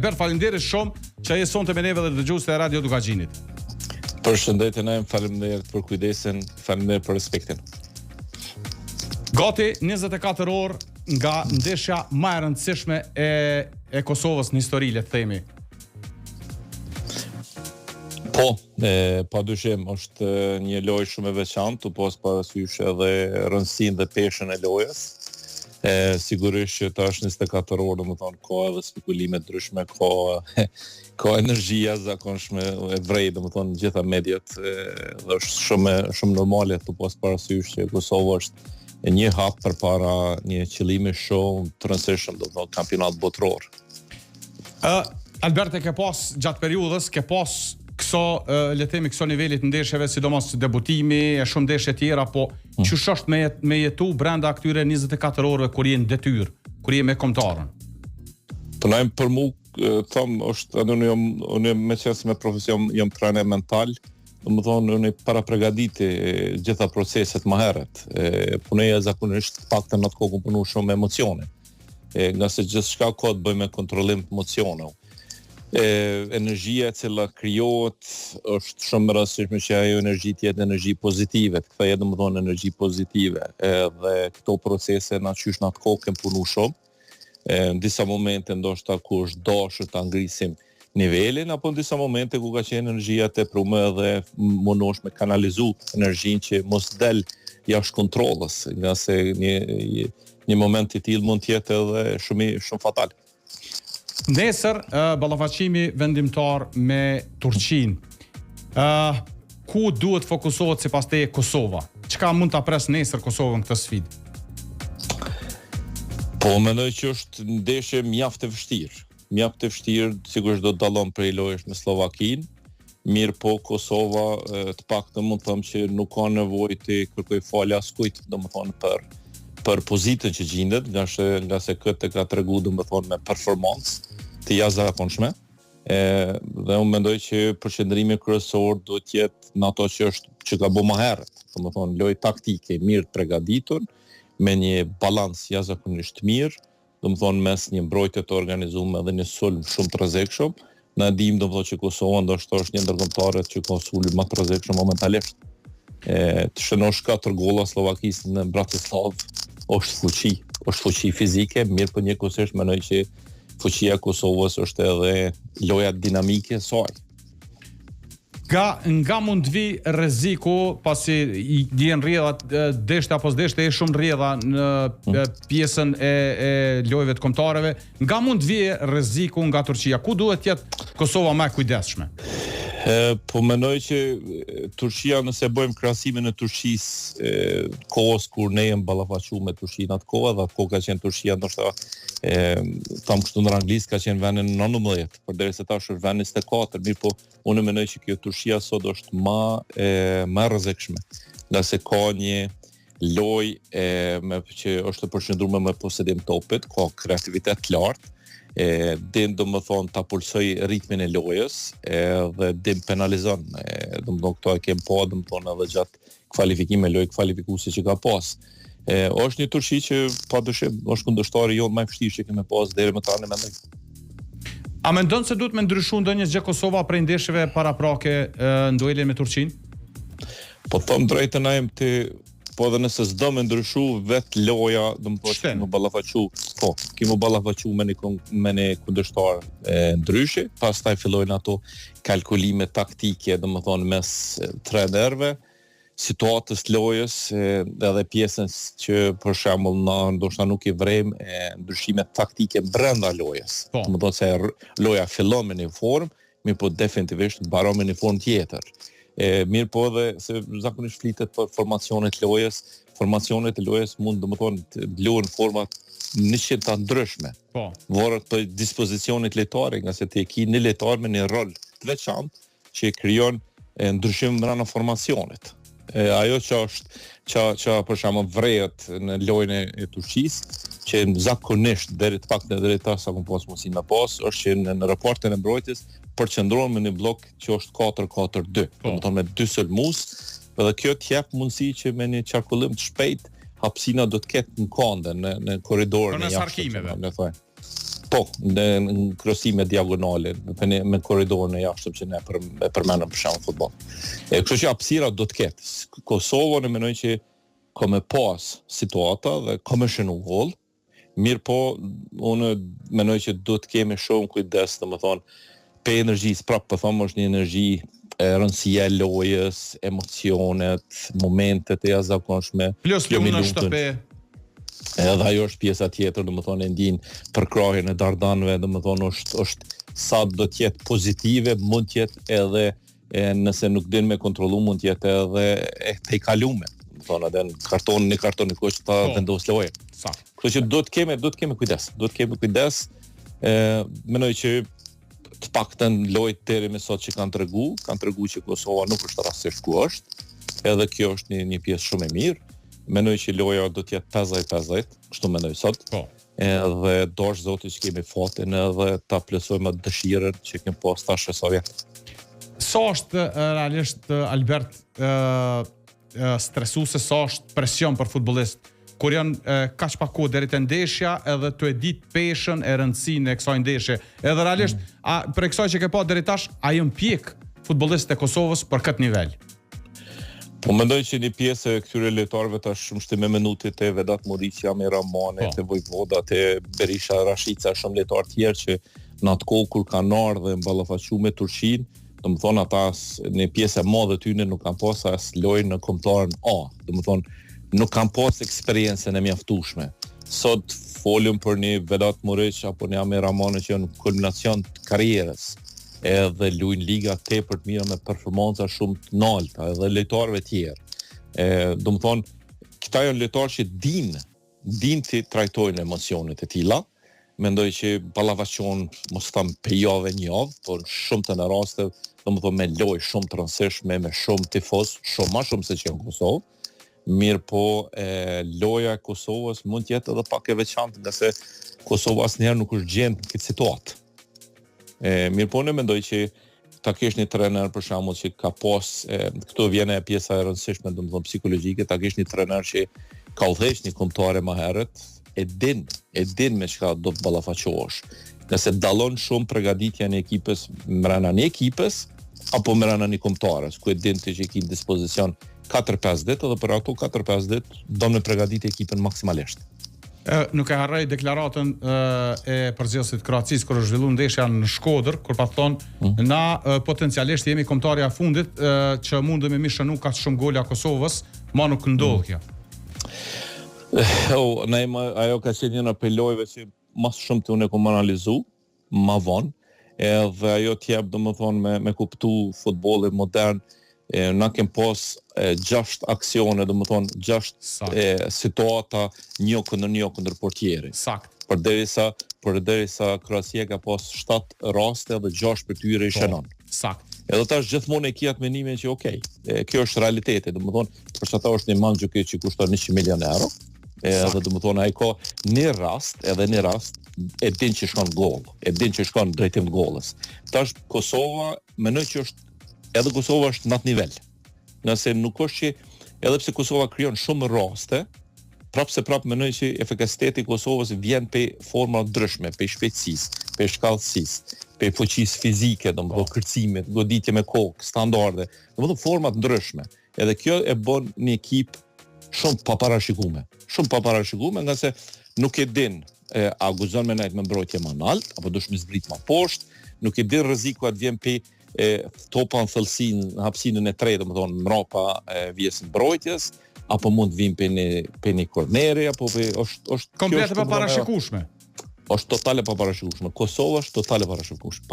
Albert, faleminderit shumë që je sonte me neve dhe dëgjues të Radio Dukagjinit. Përshëndetje, faleminderit për kujdesin, faleminderit për respektin. Gati 24 orë nga ndeshja më e rëndësishme e Kosovës në histori, le të themi. Po, padyshim është një lojë shumë e veçantë, pas parasysh edhe rëndësinë dhe peshën e lojës. Sigurisht që tash 24 orë, domethënë ka edhe spekulime të ndryshme, ka energjia zakonshme e vrej, domethënë gjitha mediat, dhe është shumë normale të pas parasysh që Kosova është një hap përpara një qëllimi shumë të rëndësishëm, domethënë kampionat botror. Albert, ke pas gjatë periudhës, ke pas këso nivelit ndeshjeve, sidomos debutimi e shumë ndeshje tjera, po çush është me jetu brenda këtyre 24 orëve kur je në detyrë, kur je me kombëtarën? Punojmë për mu, është unë me qenë me profesion jam trajner mental, domethënë unë para përgatiti gjitha proceset më herët. Punoja zakonisht paktën atë kohë punu shumë emocione. Nga se gjithçka ka të bëjë me kontrollim të emocioneve. Energjia e cila krijohet është shumë e rëndësishme që ajo energji të jetë energji pozitive, të kthejë domethënë energji pozitive, dhe këto procese na qysh në atë kohë kem punu shumë. Në disa momente ndoshta ku është dashur ta ngrisim nivelin, apo në disa momente ku ka qenë energjia teprume dhe mundosh me kanalizu energjinë që mos del jashtë kontrollës, nga se një moment i tillë mund të jetë edhe shumë fatal. Nesër, ballafaqimi vendimtar me Turqinë. Ku duhet fokusohet sipas teje Kosova? Çka mund ta pres nesër Kosovën këtë sfidë? Po mendoj që është ndeshje mjaft e vështirë. Mjaft e vështirë, sigurisht do të dallon prej lojës me Slovakinë. Mirë po Kosova të paktën mund të them që nuk ka nevojë të kërkoj falje askujt, domethënë për pozitën që gjendet, nga se këtë ka tregu domethënë me performancë të jashtëzakonshme. Dhe unë mendoj që përqendrimi kryesor duhet të jetë në ato që ka bëu më herët, domethënë lojë taktike mirë të përgatitur, me një balans jashtëzakonisht mirë, domethënë mes një mbrojtje të organizuar dhe një sulm shumë të rrezikshëm. Na dim domethënë që Kosova ndoshta është një ndër kombëtarët që ka sulm më të rrezikshëm momentalisht. Të shënosh 4 golla Slovakisë në Bratislava është fuqi fizike, mirë po njëkohësisht mendoj që fuqia e Kosovës është edhe loja dinamike e saj. Nga mund vi rreziku pasi i vjen rrjedhat deshte apo s'deshte, është shumë rrjedha në pjesën e lojëve të kombëtarëve. Nga mund vi rreziku nga Turqia? Ku duhet të jetë Kosova më e kujdesshme? Po mendoj që Turqia, nëse bëjmë krahasimin e Turqisë kohës kur ne jemi ballafaqur me Turqinë atë kohë, dhe atë kohë ka qenë Turqia ndoshta tham kështu në anglisht ka qenë vendi 19, përderisa tash është vendi 24, mirë po unë mendoj që kjo Turqia sot është më rrezikshme, nga se ka një lojë që është e përqendruar me posedim topit, ka kreativitet të lartë, din domethënë ta pulsoj ritmin e lojës, dhe din penalizon, domethënë këto e kem pa domethënë edhe gjatë kvalifikimit lojë kvalifikuese që ka pas. Është një Turqi që padyshim është kundërshtari jonë më i vështirë që kemë pas deri më tani mendoj. A mendon se duhet me ndryshu ndonjë gjë Kosova prej ndeshjeve paraprake në duelin me Turqinë? Po them drejtën ajm po edhe nëse s'do me ndryshu vetë loja, domethënë më ballafaqu. Po, kemi ballafaqu me një kundërshtar ndryshe, pastaj fillojnë ato kalkulime taktike, domethënë mes trajnerëve, situatës lojës, edhe pjesën që për shembull ndoshta nuk i vrem ndryshime taktike brenda lojës. Domethënë se loja fillon me një formë, mirë po definitivisht mbaron me një formë tjetër. Mirë po edhe se zakonisht flitet për formacionet e lojës mund domethënë të luajnë forma 100 të ndryshme. Po. Varet për dispozicionit lojtare, nga se ti ke një lojtar me një rol të veçantë që krijon ndryshim brenda formacionit. Ajo që për shembull vrehet në lojën e Turqisë, që zakonisht deri të paktën deri ta sa pas mundsi më pas, është që në raportin e mbrojtjes përqendrohen me një blok që është 4-4-2, domethënë me 2 sulmues, dhe kjo të jep mundësi që me një qarkullim të shpejt hapësina do të ketë në konde, në korridorin e jashtëm. Po, në kryesim me diagonale, me korridorin e jashtëm që ne përmendëm për shembull futboll. Kështu që hapësira do të ketë. Kosova në mendoj që ka me pas situata dhe ka me shënu gol. Mirë po, unë mendoj që do të kemi shumë kujdes, domethënë, pe energjisë, prapë po them, është një energji rëndësia e lojës, emocionet, momentet e jashtëzakonshme. Plus lumë në shtëpi. Edhe ajo është pjesa tjetër, domethënë e ndin përkrahjen e dardanëve, domethënë është sa do të jetë pozitive, mund të jetë edhe nëse nuk din me kontrollu, mund të jetë edhe e te kalume. Domethënë edhe në karton kush ta vendos lojën. Kështu që do të kemi kujdes. Mendoj që të paktën lojët deri më sot që kanë tregu që Kosova nuk është rastësisht ku është. Edhe kjo është një pjesë shumë e mirë. Mendoj që loja do të jetë 50-50, kështu mendoj sot. Po. Edhe dosh zoti që kemi fatin edhe ta plotësojmë dëshirën që kemi pas tash e Sovjet. Sa është realisht Albert stresuese, sa është presion për futbollist kur janë kaq pak kohë deri te ndeshja edhe tu e ditë peshën e rëndësinë e kësaj ndeshje. Edhe realisht për kësaj që ke pa deri tash, a janë pjek futbollistët e Kosovës për këtë nivel? Po mendoj që një pjesë e këtyre lojtarëve tash shumë me minutit e Vedat Muriqi, Amir Ramani, te Vojvoda, te Berisha Rashica, shumë lojtarë tjerë që në atë kohë kur kanë ardhur dhe mballafaqu me Turqinë, domethënë ata në pjesë e madhe tyne nuk kanë pas as lojë në kombëtarin A, domethënë nuk kanë pas eksperiencën e mjaftueshme. Sot folëm për një Vedat Muriq apo një Amir Ramani që janë kulminacion të karrierës. Edhe luajnë liga tepër të mira me performanca shumë të larta edhe lojtarëve tjerë. Domethënë, këta janë lojtarë që dinë të trajtojnë emocionet e tilla. Mendoj që ballafaqon mos tham pe javë një javë, por shumë të në raste, domethënë me lojë shumë të rëndësishme, me shumë tifoz, shumë më shumë se që në Kosovë. Mirë po, loja e Kosovës mund të jetë edhe pak e veçantë, nga se Kosova asnjëherë nuk është gjendë në këtë situatë. Mirë po në mendoj që ta kesh një trener për shembull që ka pas këtu vjen e pjesa e rëndësishme domethënë psikologjike, ta kesh një trener që ka udhëheq një kombëtare më herët, e din me çka do të ballafaqohesh. Nëse dallon shumë përgatitja e ekipës brenda një ekipës apo brenda një kombëtares, ku e din ti që ke në dispozicion 4-5 ditë dhe për ato 4-5 ditë do të përgatitë ekipën maksimalisht. Nuk e harroj deklaratën e përgjithësit Kroacisë kur është zhvilluar ndeshja në Shkodër, kur pa thonë na potencialisht jemi kombëtarja e fundit që mundemi mi shënu kaq shumë gola Kosovës, ma nuk ndodh kjo. Ajo ka qenë një nga lojëve që mas shumë të unë e kom analizu, ma vonë, edhe ajo t'jep domethënë me kuptu futbolli modern. Na kem pas 6 aksione, domethënë 6 situata një kundër portieri. Sakt. Përderisa Kroacia ka pas 7 raste dhe 6 për tyre i shënon. Sakt. Edhe tash gjithmonë e kia atë mendimin që kjo është realiteti, domethënë për çata është një Mandžukić që kushton 100 milionë euro. Edhe domethënë ai ka një rast e din që shkon gol, e din që shkon drejtim gollës. Tash Kosova mendoj që edhe Kosova është në atë nivel. Nëse nuk është që, edhe pse Kosova krijon shumë raste, prapë mendoj që efikasiteti i Kosovës vjen pe forma ndryshme, pe shpejtësisë, pe shkallësisë, pe fuqisë fizike, domethënë kërcimit, goditje me kokë, standarde, domethënë forma të ndryshme. Edhe kjo e bën një ekip shumë paparashikuar, nga se nuk e din a guzon me nejt me mbrojtje më lart apo dush me zbrit më poshtë, nuk e din rreziku atë vjen pe topa në thellësinë, hapësinën e tretë, domethënë mbrapa vjes mbrojtjes, apo mund vim pe një korneri, apo është komplet e paparashikueshme. Është totale paparashikueshme. Kosova është totale paparashikueshme.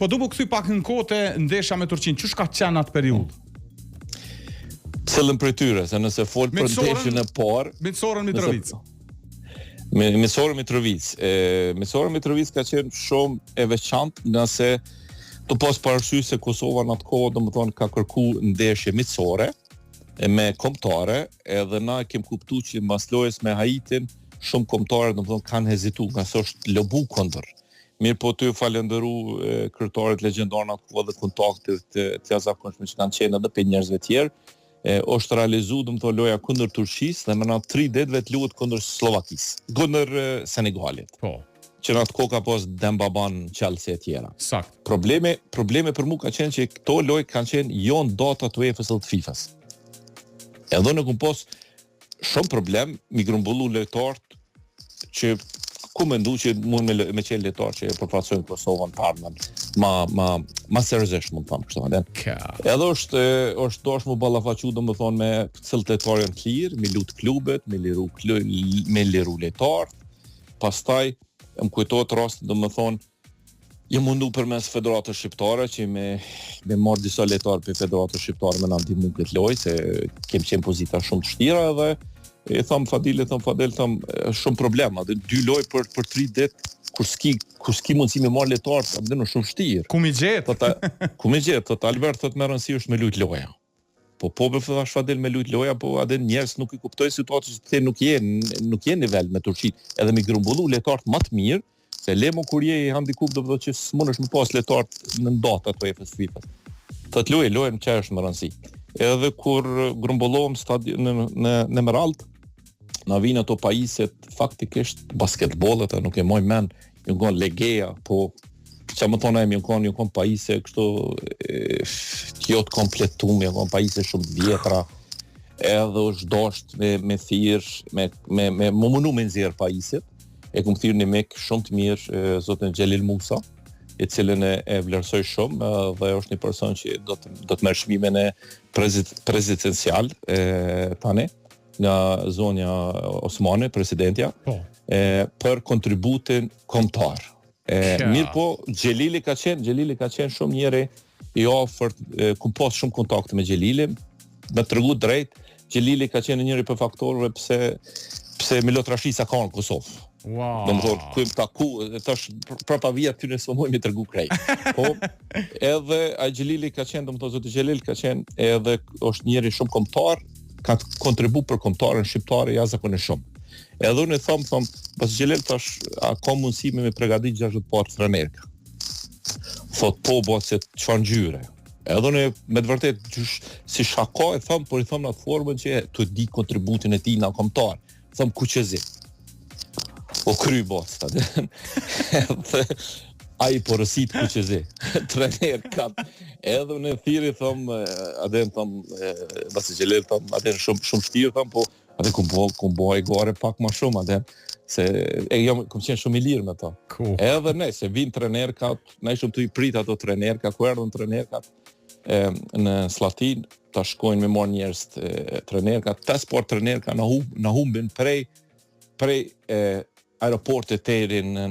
Po duhet kthy pak në kohë ndeshja me Turqinë, çu ka qenë atë periudhë? Cëllën për tyre, se nëse fol për ndeshjen e parë, Mitsoren Mitrovica. Mitsoren Mitrovica ka qenë shumë e veçantë, nga se të pas parasysh se Kosova në atë kohë domethënë ka kërku ndeshje miqësore me kombëtare, edhe na kem kuptuar që mbas lojës me Haitin shumë kombëtarë domethënë kanë hezituar, nga se është lobu kundër. Mirë po të ju falenderu kryetarët legjendar në atë kohë dhe kontaktet të jashtëzakonshme që kanë qenë edhe për njerëzve tjerë, është realizu, domethënë loja kundër Turqisë dhe mëna 3 ditëve të luhet kundër Slovakisë, kundër Senegalit. Po. Që në atë kohë ka pas Dembaban, Chelsea e tjera. Sakt. Probleme për mua ka qenë që këto lojë kanë qenë jo në data të UEFA-s dhe të FIFA-s. Edhe në kom pas shumë problem mi grumbullu lojtarët që ku mendu që mund me qenë lojtarë që përfaqësojnë Kosovën parmen ma seriozisht mund të them kështu. Edhe është dosh më ballafaqu domethënë me cilët lojtarë janë të lirë, me lut klubet, me liru lojtarët. Pastaj më kujtohet rasti domethënë jam mundu përmes Federatës Shqiptare që me marrë disa lojtarë për Federatës Shqiptare me na ndihmu këtë lojë se kem qenë pozita shumë të vështira edhe e tham Fadil shumë problema, dhe 2 lojë për 3 ditë kur s'ki mundësi me marrë lojtarë, atë në shumë vështirë. Ku mi gjet? Thot Albert thot më rëndësi është me lut loja. Po për thash Fadil me lut loja, po atë njerëz nuk i kuptojnë situatën se nuk je nivel me Turqinë, edhe me grumbullu lojtarë më të mirë. Se lemo kur je i handikup do të thotë që s'mundesh më pas lojtarë në data të UEFA-s FIFA-s. Thot lojën që është më rëndësi. Edhe kur grumbullohem në Meralt, na vinë ato pajiset faktikisht basketbollet, nuk e moj mend, ju ngon Legea, po që më thonë ju ngon pajise kështu jo të kompletuar, ju ngon pajise shumë vjetra. Edhe është dosht me thirr, me mundu me nxjerr pajiset. E kum thirr një mek shumë të mirë zotin Xhelil Musa, i cilën e vlerësoj shumë dhe është një person që do të merr çmimin e prezidencial tani nga zonja Osmani, presidentja, për kontributin kombëtar. Mirë po, Xhelili ka qenë shumë njëri i afërt, ku pas shumë kontakte me Xhelilin, me tregu drejt, Xhelili ka qenë njëri për faktorëve pse Milot Rashisa ka në Kosovë. Wow. Domethënë ku im taku, tash prapa vija ty nëse më tregu krejt. Po, edhe ai Xhelili ka qenë, domethënë zoti Xhelil ka qenë edhe është njëri shumë kombëtar, ka kontribu për kombëtarën shqiptare jashtëzakonisht shumë. Edhe unë them pas Xhelil tash a ka mundësi me përgatit 60 parë trenerka. Thot po se çfarë ngjyre. Edhe unë me të vërtet si shaka e them, por i them në atë formën që të di kontributin e tij në kombëtar. Them kuqezi. O kry bosta. Ai porësit kuqezi. Trener ka. Edhe unë thirrë them, basi Xhelil them, atë shumë vështirë them, po atë ku bëj gore pak më shumë atë se jam kom qenë shumë i lirë me to. Cool. Edhe ne se vin trenerkat, ne shumë të i prit ato trenerka, ku erdhën trenerkat në Slatin, ta shkojnë me marrë njerëz trenerkat, 5 sport trenerka na humbin prej aeroportit deri në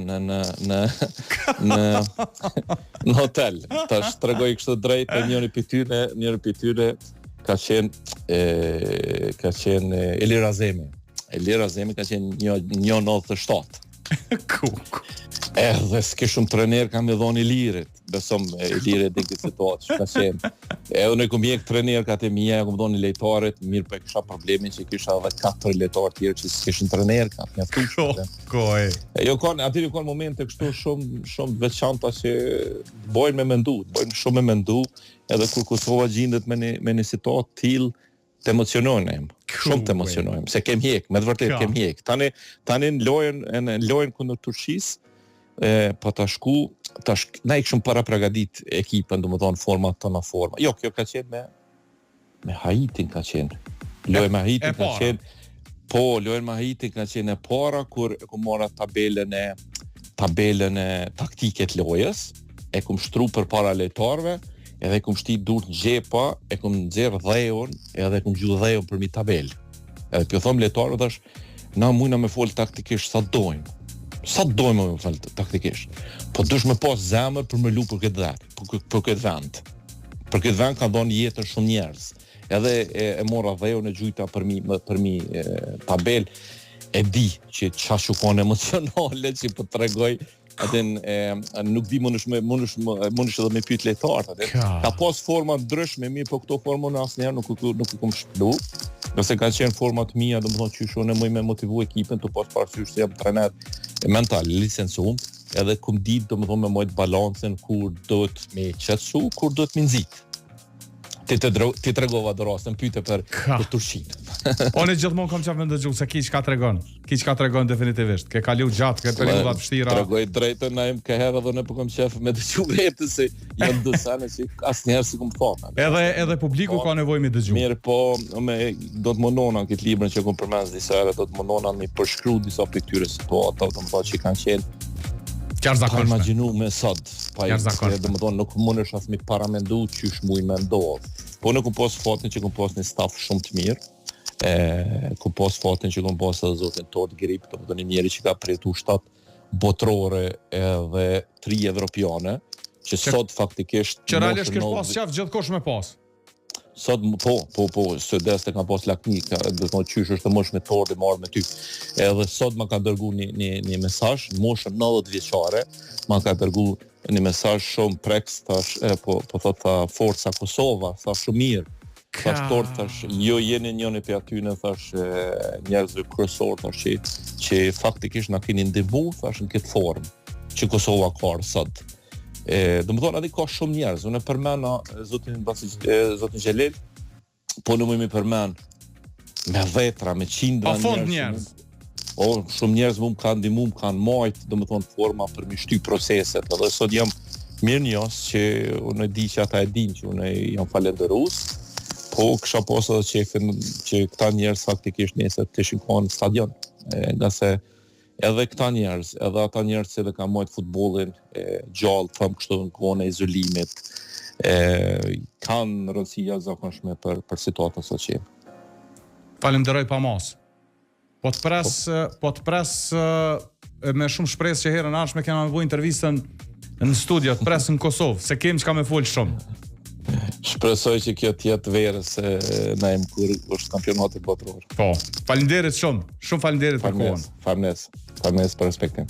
hotel. Tash tregoj kështu drejt njëri prej tyre ka qenë Elir Azemi. Elir Azemi ka qenë 1.97. Edhe s'ke shumë trener ka me dhoni lirit. Besom lirit dhe këtë situatë, ka qenë. Edhe në kom jek trener ka të mija, kom dhoni lejtarit, mirë për kisha problemin që kisha edhe 4 lejtarë tjerë që s'kishin trener ka të mjaftu. Aty kanë momente kështu shumë veçanta që bojnë shumë me mendu, edhe kur Kosova gjendet me një situatë tillë, të emocionojnë, shumë të emocionojnë, se kem hjek, me të vërtet kem hjek. Tani në lojën kundër Turqisë, po na i këshëm para pregadit ekipën, do më thonë format të në forma. Jo, kjo ka qenë me Haitin ka qenë. Lojën me Haitin ka qenë. Po, lojën me Haitin ka qenë e para, kur mora tabelën e taktiket lojës, e kum shtru për para lejtarve, edhe kum shti dur në gjepa, e kum nxerr dheun, edhe kum gju dheun për mi tabel. Edhe kjo thom lejtarët është, na mujna me fol taktikisht sa dojmë. Sa dojmë me fol taktikisht. Po dush me pas zemër për me lu për këtë vend. Për këtë vend ka dhënë jetën shumë njerëz. Edhe e mora dheun e gjujta për mi tabel. E di që çfarë kanë emocionale që po tregoj. Nuk di mundesh edhe me pyet lejtarët atë. Ka pas forma ndryshme, mirë, po këto forma në asnjëherë nuk i kam shpëlu. Nëse ka qenë forma të mia, domethënë që unë më motivu ekipën të pas parasysh se jam trener mental, licencuar, edhe kum ditë domethënë me mojt balancën kur do të më qetësu, kur do të më nxit. Ti tregova do rastin pyete për Turqinë. Unë gjithmonë kam qenë ndëgju se kiç ka tregon. Kiç ka tregon definitivisht. Ke kalu gjatë këtë periudha të vështira. Tregoj drejtën na im ka herë edhe ne po kam qef me dëgju vetë se janë dësane që asnjëherë si kum thonë. Edhe publiku ka nevojë me dëgju. Mirë, po me do të mundona këtë librin që kum përmend disa herë, do të mundona me përshkruaj disa prej këtyre situatave, do të thotë që kanë qenë qarzakonshme. Imagjinu me sot, pa domethënë nuk mundesh as me paramendu çysh mund me ndodh. Po nuk kom pas fatin që kom pas një staf shumë të mirë. Kom pas fatin që kom pas edhe zotin Todd Grip, domethënë një njeri që ka pritu 7 botërore edhe 3 evropiane, që sot faktikisht që realisht kish pas qef gjithkosh me pas. Sot po, Suedeste ka pas lakni, do të thonë qysh është moshë me Todd i marrë me ty. Edhe sot ma ka dërgu një mesazh, moshën 90 vjeçare, ma ka dërgu një mesazh shumë preks, thash, po thotë Forca Kosova, thash shumë mirë. Thash, jo jeni njëri për atyne, thash, njerëzve kryesor, thash, që faktikisht na keni ndihmu, thash, në këtë formë, që Kosova ka sot. Do më thonë, adhi ka shumë njerëz, unë e përmena zotin Gjelel, po në më përmen me vetra, me qindra njerëz. Shumë njerëz më kanë ndihmu, më kanë majtë, do më thonë, forma për mi shty proceset, edhe sot jam mirë njës që unë e di që ata e din që unë jam falenderus, po kësha posë edhe qefin që këta njerëz faktikisht nesër të shikojnë në stadion, nga se edhe këta njerëz, edhe ata njerëz që edhe ka majtë futbollin gjallë, thëmë kështu në kohën e izolimit, kanë rëndësia zakonshme për situatën sot që jemi. Falenderoj pa mas. Po të pres me shumë shpresë që herën ardhshme kena me bëj intervistën në studio, të pres në Kosovë, se kem çka me fol shumë. Shpresoj që kjo të jetë verë se na jem kur është kampionati botëror. Po, faleminderit shumë. Shumë faleminderit për kohën. Farnes për respektin.